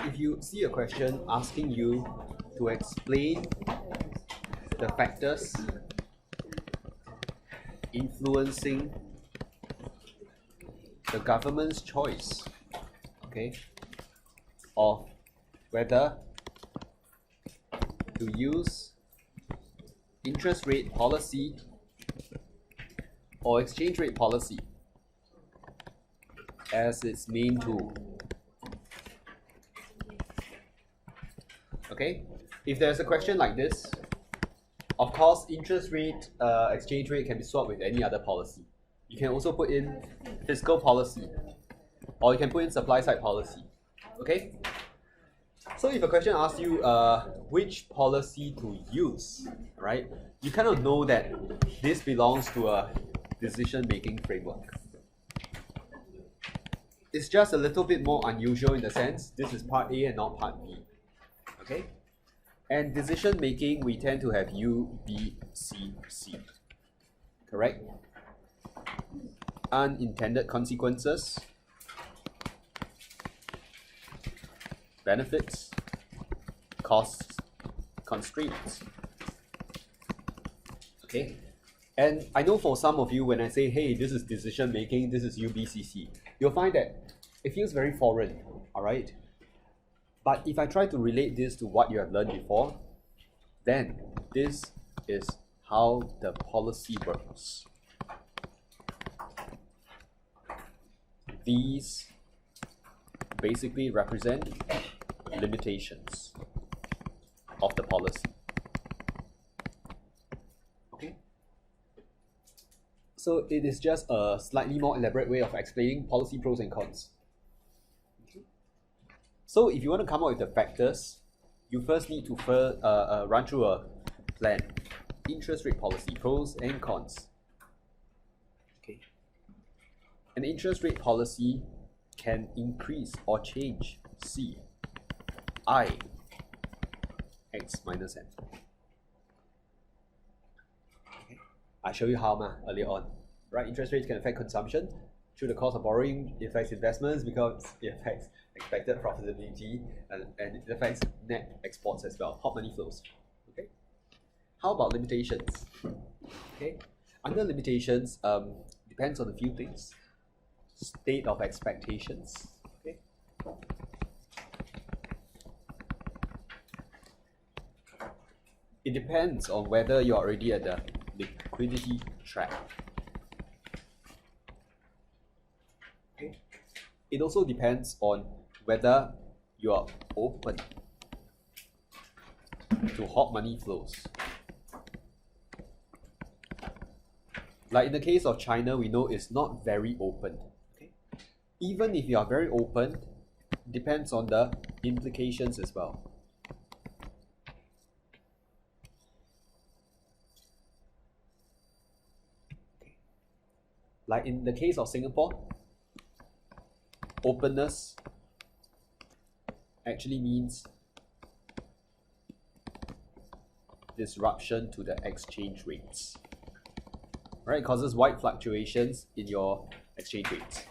if you see a question asking you to explain the factors influencing the government's choice, okay, of whether to use interest rate policy or exchange rate policy as its main tool. Okay, if there's a question like this, of course, interest rate, exchange rate can be swapped with any other policy. You can also put in fiscal policy, or you can put in supply side policy. Okay? So if a question asks you which policy to use, right? You kind of know that this belongs to a decision-making framework. It's just a little bit more unusual in the sense this is part A and not part B. Okay? And decision making, we tend to have U, B, C, C. Correct? Unintended consequences, benefits, costs, constraints. Okay? And I know for some of you, when I say, hey, this is decision making, this is UBCC, you'll find that it feels very foreign, all right? But if I try to relate this to what you have learned before, then this is how the policy works. These basically represent limitations of the policy. Okay? So it is just a slightly more elaborate way of explaining policy pros and cons. So if you want to come up with the factors, you first need to run through a plan. Interest rate policy, pros and cons. Okay. An interest rate policy can increase or change C, I, X minus M. Okay. I showed you how earlier on. Right? Interest rates can affect consumption through the cost of borrowing, it affects investments because it affects expected profitability, and it affects net exports as well, hot money flows. Okay. How about limitations? Okay. Under limitations, depends on a few things. State of expectations. Okay. It depends on whether you're already at the liquidity trap. Okay. It also depends on whether you are open to hot money flows. Like in the case of China, we know it's not very open. Okay? Even if you are very open, depends on the implications as well. Okay. Like in the case of Singapore, openness actually means disruption to the exchange rates. Right? It causes wide fluctuations in your exchange rates. Okay.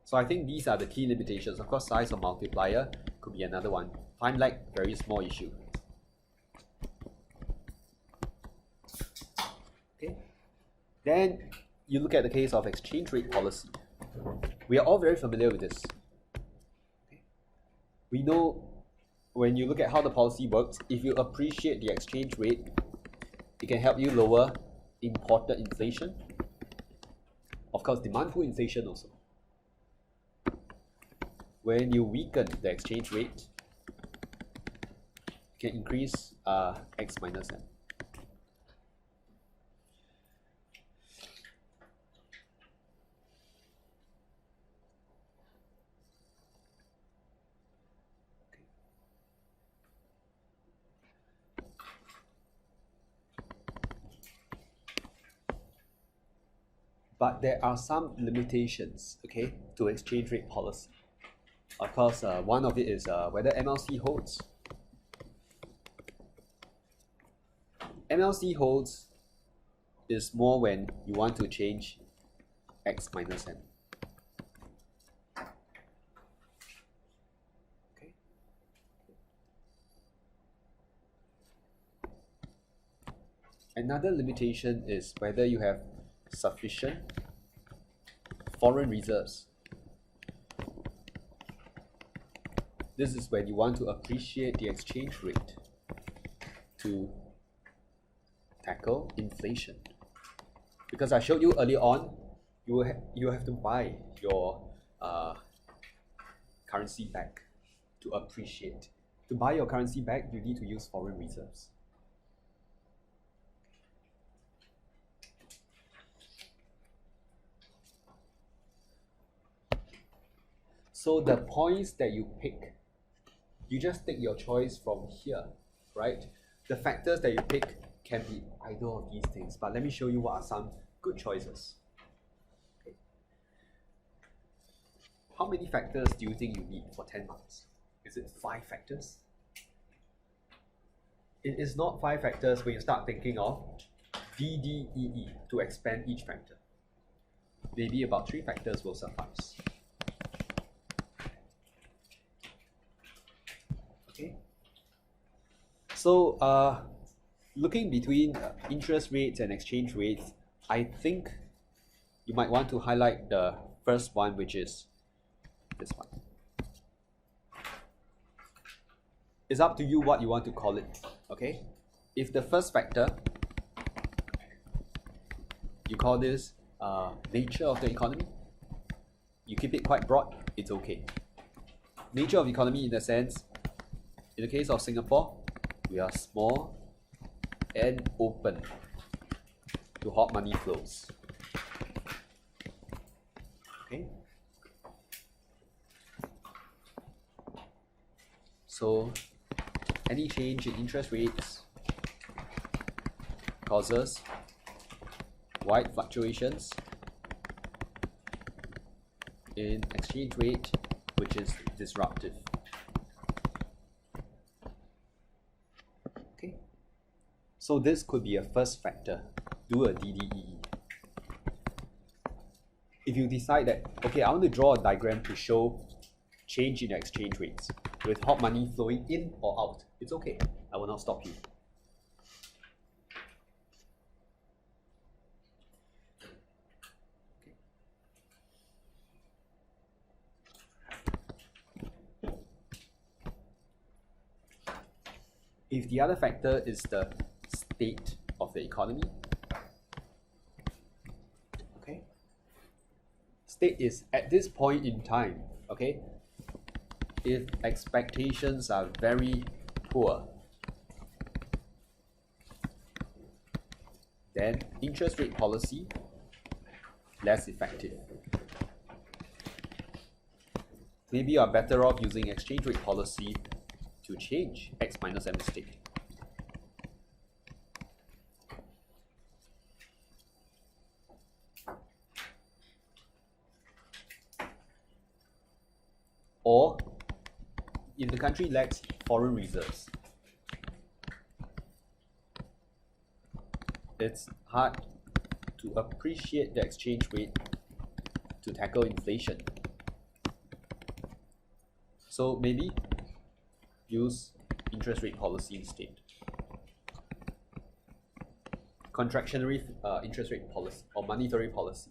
So I think these are the key limitations. Of course, size of multiplier could be another one. Time lag, very small issue. Okay. Then you look at the case of exchange rate policy. We are all very familiar with this. Okay. We know when you look at how the policy works, if you appreciate the exchange rate, it can help you lower imported inflation. Of course, demand pull inflation also. When you weaken the exchange rate, it can increase X minus M. But there are some limitations, okay, to exchange rate policy. Of course, one of it is whether MLC holds. MLC holds is more when you want to change X minus M. Another limitation is whether you have sufficient foreign reserves. This is when you want to appreciate the exchange rate to tackle inflation. Because I showed you earlier on, you have to buy your currency back to appreciate. To buy your currency back, you need to use foreign reserves. So the points that you pick, you just take your choice from here, right? The factors that you pick can be either of these things, but let me show you what are some good choices. Okay. How many factors do you think you need for 10 marks? Is it 5 factors? It is not 5 factors when you start thinking of D, D, E, E to expand each factor. Maybe about 3 factors will suffice. Okay. So looking between interest rates and exchange rates, I think you might want to highlight the first one, which is this one. It's up to you what you want to call it, okay? If the first factor, you call this nature of the economy, you keep it quite broad, it's okay. Nature of economy in the sense, in the case of Singapore, we are small and open to hot money flows. Okay. So any change in interest rates causes wide fluctuations in exchange rate, which is disruptive. Okay. So this could be a first factor. Do a DDEE. If you decide that, okay, I want to draw a diagram to show change in exchange rates with hot money flowing in or out, it's okay. I will not stop you. If the other factor is the state of the economy, okay, state is at this point in time, okay, if expectations are very poor, then interest rate policy less effective. Maybe you are better off using exchange rate policy to change X minus M state. Or if the country lacks foreign reserves, it's hard to appreciate the exchange rate to tackle inflation. So maybe use interest rate policy instead. Contractionary interest rate policy or monetary policy.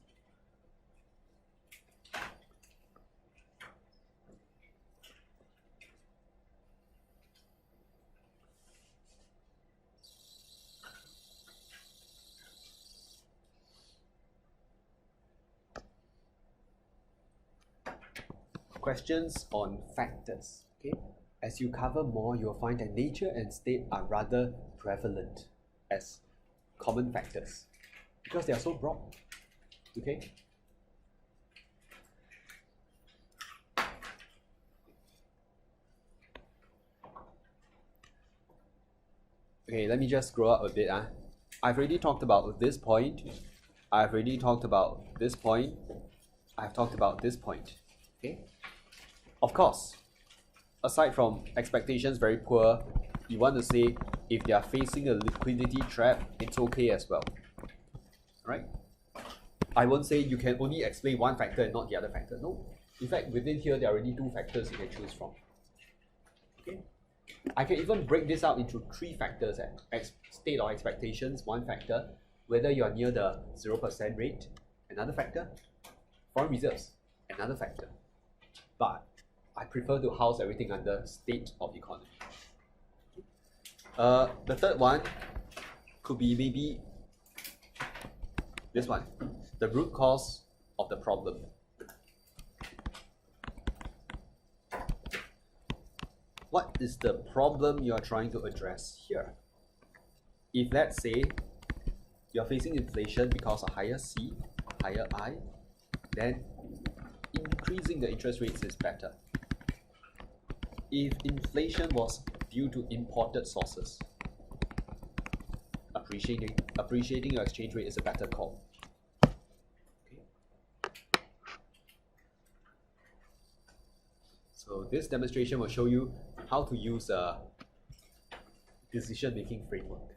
Questions on factors. Okay, as you cover more, you'll find that nature and state are rather prevalent as common factors because they are so broad. Okay. Okay, let me just scroll up a bit. I've already talked about this point. I've already talked about this point. I've talked about this point. Okay. Of course, aside from expectations very poor, you want to say if they are facing a liquidity trap, it's okay as well. Right? I won't say you can only explain one factor and not the other factor. No. In fact, within here, there are already 2 factors you can choose from. Okay. I can even break this out into three factors: state or expectations, one factor; whether you are near the 0% rate, another factor; foreign reserves, another factor. But I prefer to house everything under state of economy. The third one could be maybe this one, the root cause of the problem. What is the problem you are trying to address here? If let's say you're facing inflation because of higher C, higher I, then increasing the interest rates is better. If inflation was due to imported sources, appreciating your exchange rate is a better call. Okay. So this demonstration will show you how to use a decision-making framework.